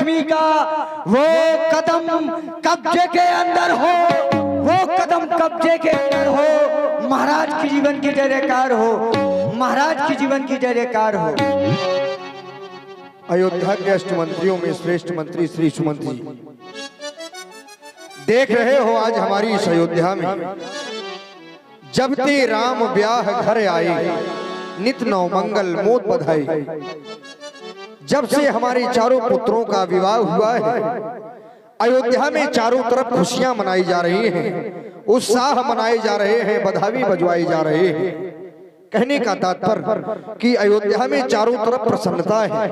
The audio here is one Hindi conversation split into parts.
लक्ष्मी का वो कदम कब्जे के अंदर हो, वो कदम कब्जे के अंदर हो। महाराज की जीवन की जय जयकार हो, महाराज की जीवन की जय जयकार हो। अयोध्या के अष्ट मंत्रियों में श्रेष्ठ मंत्री श्री सुमंत जी, देख रहे हो आज हमारी इस अयोध्या में जब ते राम ब्याह घर आए, नित नौ मंगल मोद बधाई। जब से हमारे चारों पुत्रों का विवाह हुआ है, अयोध्या में चारों तरफ खुशियां मनाई जा रही हैं, उत्साह मनाए जा रहे हैं, बधाई बजवाई जा रहे हैं। कहने का तात्पर्य कि अयोध्या में चारों तरफ प्रसन्नता है,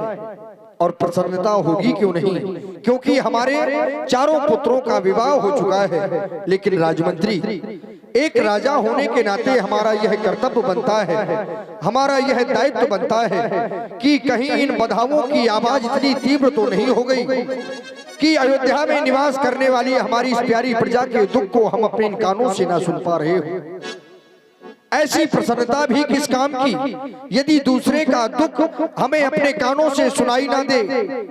और प्रसन्नता होगी क्यों नहीं, क्योंकि हमारे चारों पुत्रों का विवाह हो चुका है। लेकिन राजमंत्री, एक राजा होने के नाते हमारा यह कर्तव्य बनता है, हमारा यह दायित्व बनता है कि कहीं इन बधाओं की आवाज इतनी तीव्र तो नहीं हो गई कि अयोध्या में निवास करने वाली हमारी इस प्यारी प्रजा के दुख को हम अपने इन कानों से ना सुन पा रहे हो। ऐसी प्रसन्नता भी किस काम की यदि दूसरे का दुख हमें अपने कानों से सुनाई ना दे,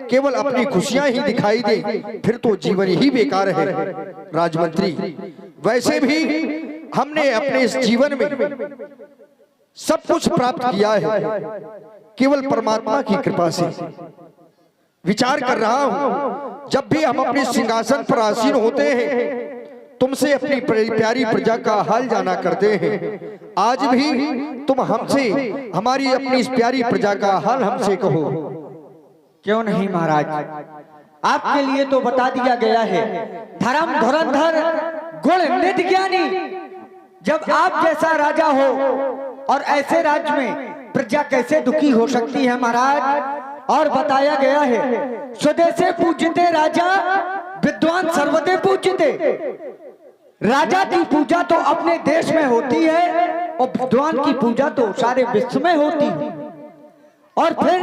केवल अपनी खुशियां ही दिखाई दे, फिर तो जीवन ही बेकार है। राजमंत्री, वैसे भी हमने अपने इस जीवन में सब कुछ प्राप्त किया है केवल परमात्मा की कृपा से। विचार कर रहा हूं, जब भी हम अपने सिंहासन पर आसीन होते हैं, तुमसे अपनी प्यारी प्रजा का हाल जाना करते हैं। आज भी तुम हमसे हमारी अपनी इस प्यारी प्रजा का हाल हमसे कहो। क्यों नहीं महाराज, आपके लिए तो बता दिया गया है। धर्म धुरंधर गुण निधि ज्ञानी, जब आप जैसा राजा हो और ऐसे राज्य में प्रजा कैसे दुखी हो सकती है महाराज। और बताया गया है, स्वदेशे पूज्यते राजा विद्वान सर्वदे पूज्यते। राजा की पूजा तो अपने देश में होती है और विद्वान की पूजा तो सारे विश्व में होती है। और फिर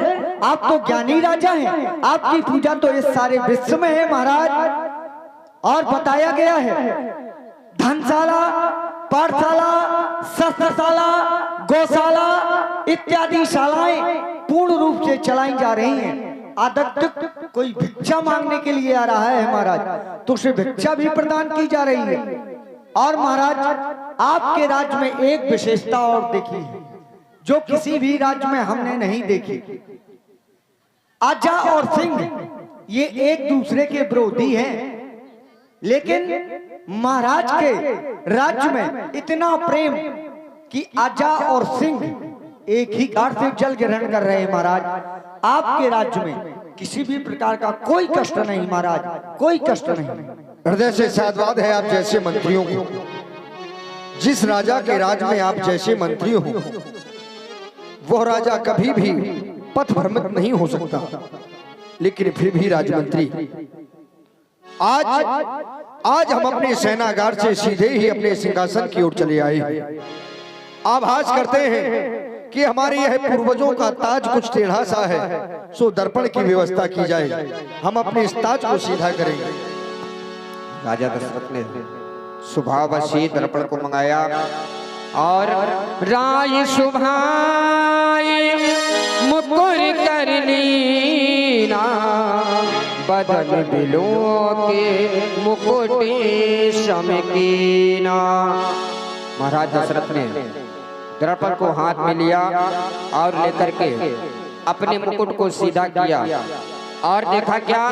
आप तो ज्ञानी राजा हैं, आपकी पूजा तो इस सारे विश्व में है महाराज। और बताया गया है, धनशाला, पाठशाला, शस्त्रशाला, गौशाला इत्यादि शालाएं पूर्ण रूप से चलाई जा रही हैं। आदत कोई भिक्षा मांगने के लिए आ रहा है महाराज, तो उसे भिक्षा भी प्रदान की जा रही है। और महाराज, आपके राज्य में एक विशेषता और देखी है जो किसी भी राज्य में हमने नहीं देखी। आजा और सिंह ये एक दूसरे के विरोधी हैं, लेकिन महाराज के राज्य में इतना प्रेम कि आजा और सिंह एक ही घाट से जल ग्रहण कर रहे हैं महाराज। आपके राज्य में किसी भी प्रकार का कोई कष्ट नहीं महाराज, कोई कष्ट नहीं। हृदय से साधुवाद है आप जैसे मंत्रियों को। जिस राजा के राज में आप जैसे मंत्री हो, वह राजा कभी भी पथ भ्रमित नहीं हो सकता। लेकिन फिर भी राजमंत्री, आज हम अपने सेनागार से सीधे ही अपने सिंहासन की ओर चले आए हैं। आभास करते हैं कि हमारे यह पूर्वजों का ताज कुछ टेढ़ा सा है, सो दर्पण की व्यवस्था की जाए, हम अपने इस ताज को सीधा करेंगे। राजा दशरथ ने स्वभावशी दर्पण को मंगाया और राय सुभाई मुकुर करनीना, बदन बिलो के मुकुटे समकीना। महाराज दशरथ ने दर्पण को हाथ में लिया और लेकर के अपने मुकुट को सीधा किया और देखा क्या,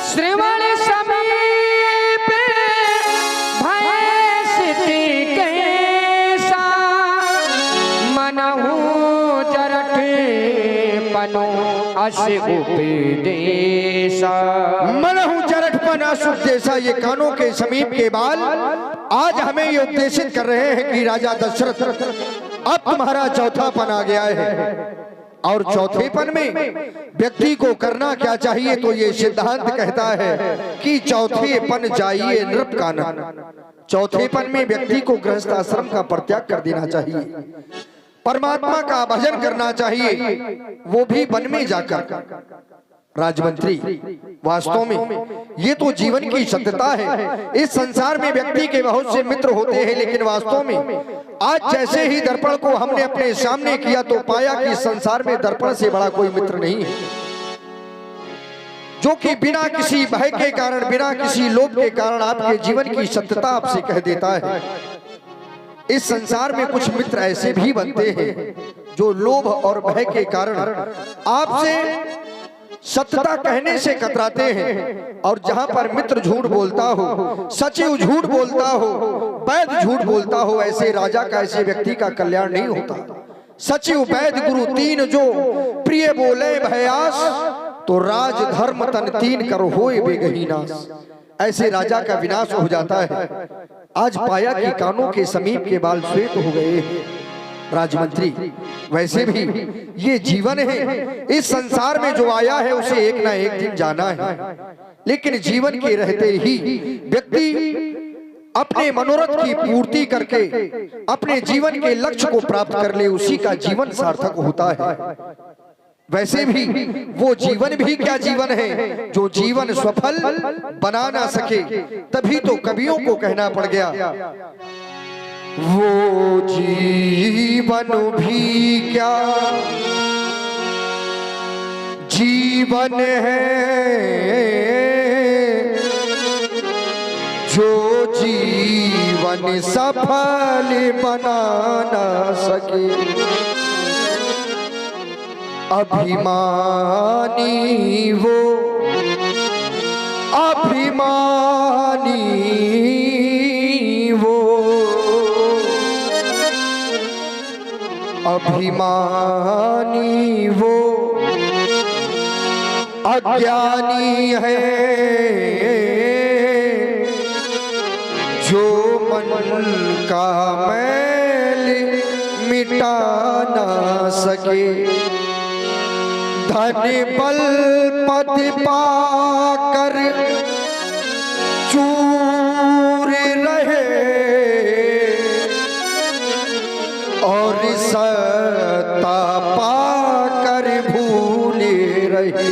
श्रवण समीप भय सिद्धि कैसा, मनहु जरठ पनो अशुभ देशा। मनहु जरठपन अशुभ देशा, ये कानों के समीप के बाल आज हमें ये उपदेशित कर रहे हैं कि राजा दशरथ, अब तुम्हारा चौथापन आ गया है। और चौथेपन में व्यक्ति को करना क्या चाहिए, तो ये सिद्धांत कहता है कि चौथेपन जाइए नृप कानन। चौथेपन में व्यक्ति को गृहस्थ आश्रम का परित्याग कर देना चाहिए, परमात्मा का भजन करना चाहिए, वो भी वन में जाकर। राजमंत्री, वास्तव में ये तो जीवन की सत्यता है। इस संसार में व्यक्ति के बहुत से मित्र होते हैं, लेकिन वास्तव में आज जैसे ही दर्पण को हमने अपने सामने किया तो पाया कि संसार में दर्पण से बड़ा कोई मित्र नहीं है, जो कि बिना किसी भय के कारण, बिना किसी लोभ के कारण आपके जीवन की सत्यता आपसे कह देता है। इस संसार में कुछ मित्र ऐसे भी बनते हैं जो लोभ और भय के कारण आपसे सत्यता कहने से कतराते हैं। और जहां पर मित्र झूठ बोलता हो, सचिव झूठ बोलता हो, वैद्य झूठ बोलता हो, ऐसे राजा का, ऐसे व्यक्ति का कल्याण नहीं होता। सचिव वैद्य गुरु तीन जो प्रिय बोले भयास, तो राज धर्म तन तीन कर होए बेगही नाश। ऐसे राजा का विनाश हो जाता है। आज पाया कि कानों के समीप के बाल श्वेत हो गए हैं। राजमंत्री, वैसे भी ये जीवन है, इस संसार में जो आया है उसे एक ना एक दिन जाना है। लेकिन जीवन के रहते ही व्यक्ति अपने मनोरथ की पूर्ति करके अपने जीवन के लक्ष्य को प्राप्त कर ले, उसी का जीवन सार्थक होता है। वैसे भी वो जीवन भी क्या जीवन है जो जीवन सफल बना ना सके। तभी तो कवियों को कहना पड़ गया, वो जीवन भी क्या जीवन है जो जीवन सफल बना ना सके। अभिमानी वो अभिमानी वो अभिमानी वो अज्ञानी है जो मन का मैल मिटा ना सके। धन बल पद पाकर चूर रहे और सत्ता पाकर भूले रहे।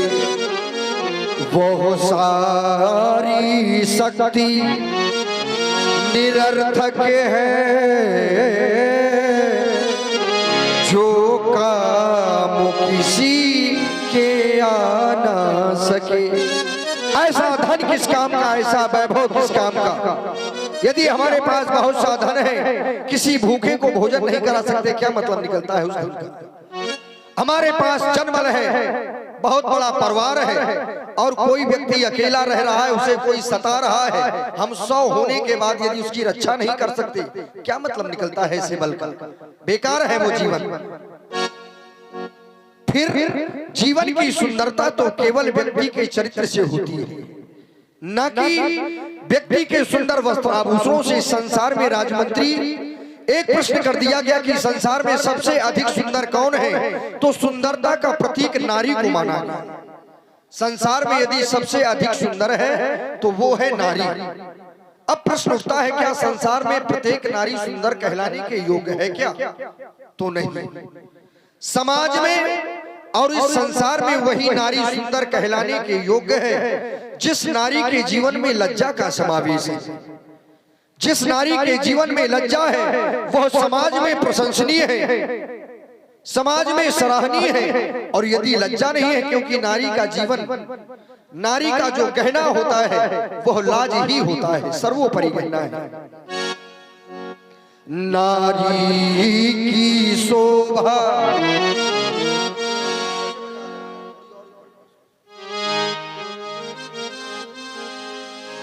वो सारी शक्ति निरर्थक है जो काम किसी के आना सके। ऐसा धन किस काम का, ऐसा वैभव किस काम का। यदि हमारे पास बहुत सा धन है, किसी भूखे को भोजन नहीं करा सकते, क्या मतलब निकलता है उस धन का। हमारे पास जनबल है, बहुत बड़ा परिवार है, और कोई व्यक्ति अकेला रह रहा है, उसे कोई सता रहा है, हम 100 होने के बाद यदि उसकी रक्षा नहीं कर सकते, क्या मतलब निकलता है ऐसे बल का। बेकार है वो जीवन। फिर जीवन की सुंदरता तो केवल व्यक्ति के चरित्र से होती है, न कि व्यक्ति के सुंदर वस्त्र आभूषणों से। संसार में राजमंत्री एक प्रश्न कर दिया गया कि संसार में सबसे अधिक सुंदर कौन है, तो सुंदरता का प्रतीक नारी को माना गया। संसार में यदि सबसे अधिक सुंदर है तो वो है नारी। अब प्रश्न उठता है, क्या संसार में प्रत्येक नारी सुंदर कहलाने के योग्य है क्या? तो नहीं। समाज में और इस संसार में वही नारी सुंदर कहलाने के योग्य है जिस नारी के जीवन में लज्जा का समावेश है। जिस नारी के जीवन में लज्जा है वह समाज में प्रशंसनीय है, समाज में सराहनीय है। और यदि लज्जा नहीं है, क्योंकि नारी का जीवन, नारी का जो गहना होता है वह लाज ही होता है, सर्वोपरि गहना है। नारी की शोभा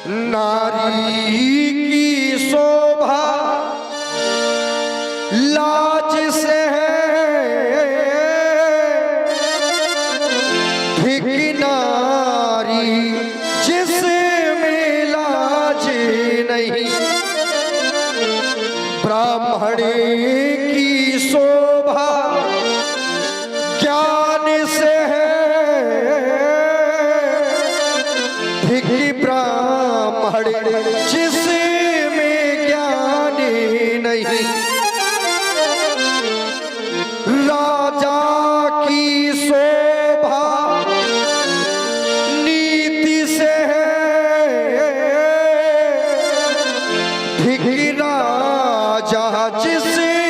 नारी की शोभा लाज से है, ठीक नारी जिसमें लाज नहीं। ब्राह्मण की शोभा ज्ञान से है, ठीक ब्राह्मण जिसमें ज्ञान नहीं। राजा की शोभा नीति से है, ठीक राजा जिसमें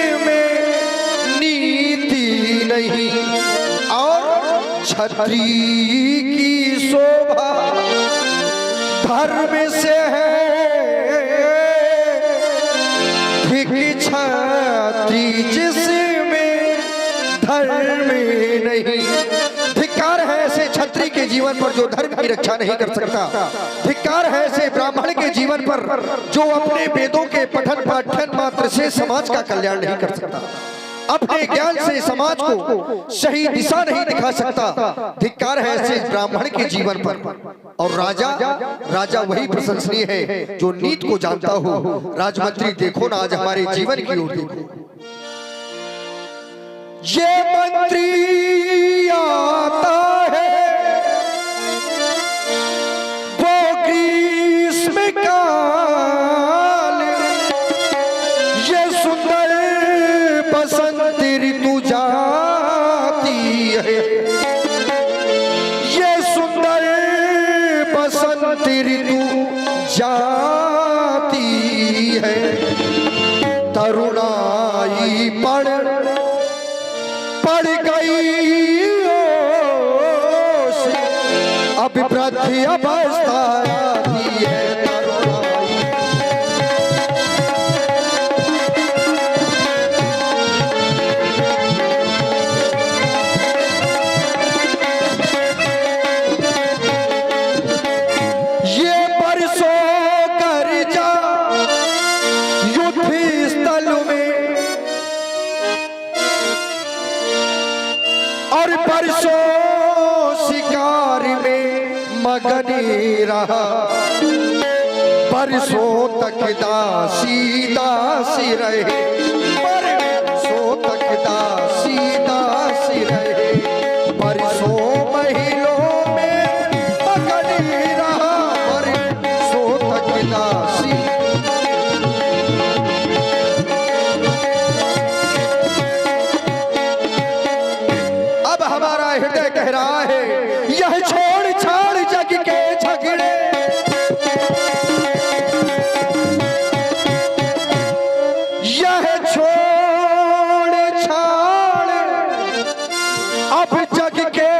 छत्री की शोभा धर्म से है, ठीक छत्री जिसमें धर्म नहीं। धिक्कार है ऐसे छत्री के जीवन पर जो धर्म की रक्षा नहीं कर सकता। धिक्कार है ऐसे ब्राह्मण के जीवन पर जो अपने वेदों के पठन पाठन मात्र से समाज का कल्याण नहीं कर सकता, अपने ज्ञान से समाज को सही दिशा नहीं दिखा सकता। धिक्कार है ऐसे ब्राह्मण के जीवन पर। और राजा वही प्रशंसनीय है जो नीति को जानता हो। राजमंत्री देखो ना, आज हमारे जीवन की ओर देखो। ये मंत्री आता है वो ग्रीष्म काल, ये सुंदर बसंत ऋतु जाती है, ये सुंदर बसंत ऋतु जाती है। तरुणाई पड़ गई अब वृद्धि अवस्था आती है। ये बरसों कर्जा युद्ध स्थल में और परसों शिकार में मगन रहा। परसों तक दासी दासी रहे, परसों तक दासी दासी रहे, परसों महिलों में मगन रहा, परसों तक दासी। हमारा हृदय कह रहा है यह छोड़ छाड़ जग के झगड़े, यह छोड़ छाड़ अब जग के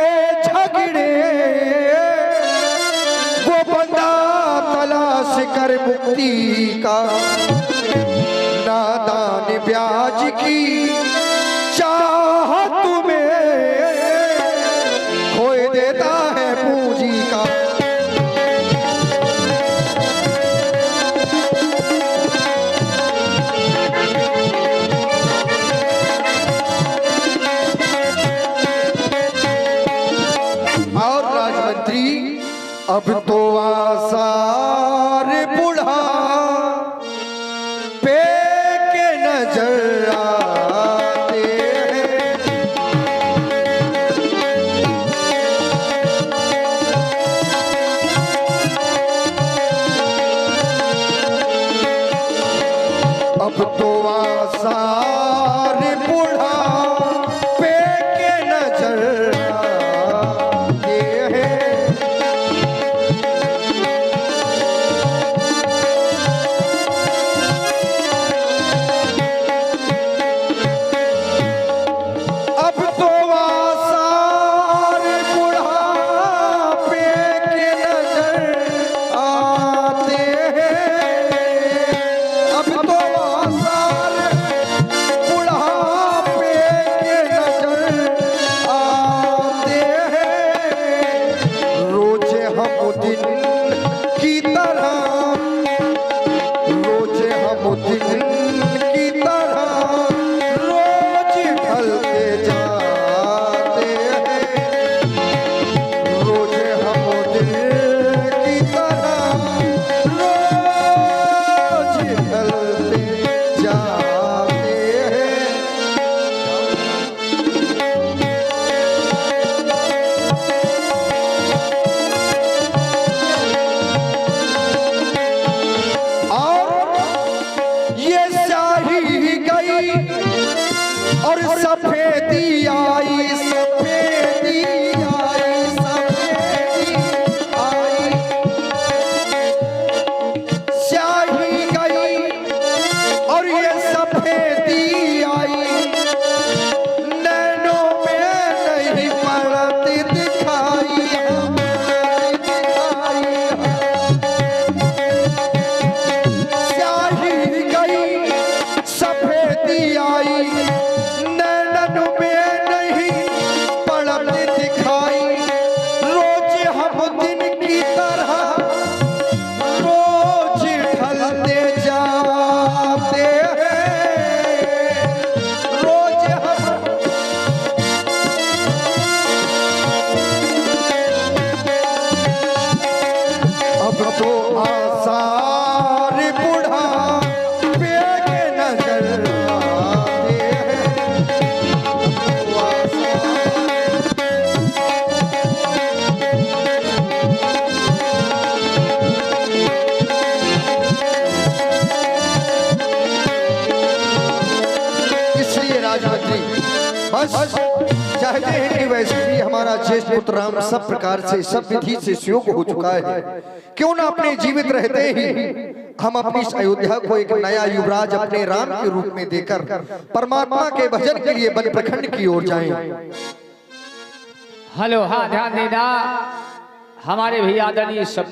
झगड़े। वो बंदा तलाश कर मुक्ति का, नादान ब्याज की चाहत में खोए देता है पूंजी का। और राजमंत्री अब तो आसार बुढ़ा पे के नजर आते हैं। अब तो आसार बुढ़ा पे के नजर आते हैं। अब तो आसार बुढ़ापे के नजर आते हैं। अब तो आसार बुढ़ापे के नजर आते हैं। रोज हम दिन की तरह, रोज हम दिन की तरह रोज ढलते जाते हैं। रोज हम दिन की तरह रोज ढलते जाते हैं। और ये स्याही गई और सफेदी आई, सफेदी आई, सफेदी आई। स्याही गई और ये सफेदी आई, नैनों में नहीं पड़ती दिखाई। सी आई, नैनन में नहीं पड़ती दिखाई। रोज हम दिन की तरह रोज ढलते जाते हैं, रोज हम अब तो आसार बुढ़ा बेग नजर आते हैं। इसलिए राजमंत्री बस चाहते हैं कि वैसे भी हमारा ज्येष्ठ पुत्र राम सब प्रकार से सब विधि से सुयोग हो चुका है, क्यों ना अपने जीवित रहते ही हम अपनी इस अयोध्या को एक नया युवराज अपने राम के रूप में देकर परमात्मा के भजन के लिए वन प्रखंड की ओर जाएं। हेलो, हाँ ध्यान देना हमारे भी आदरणीय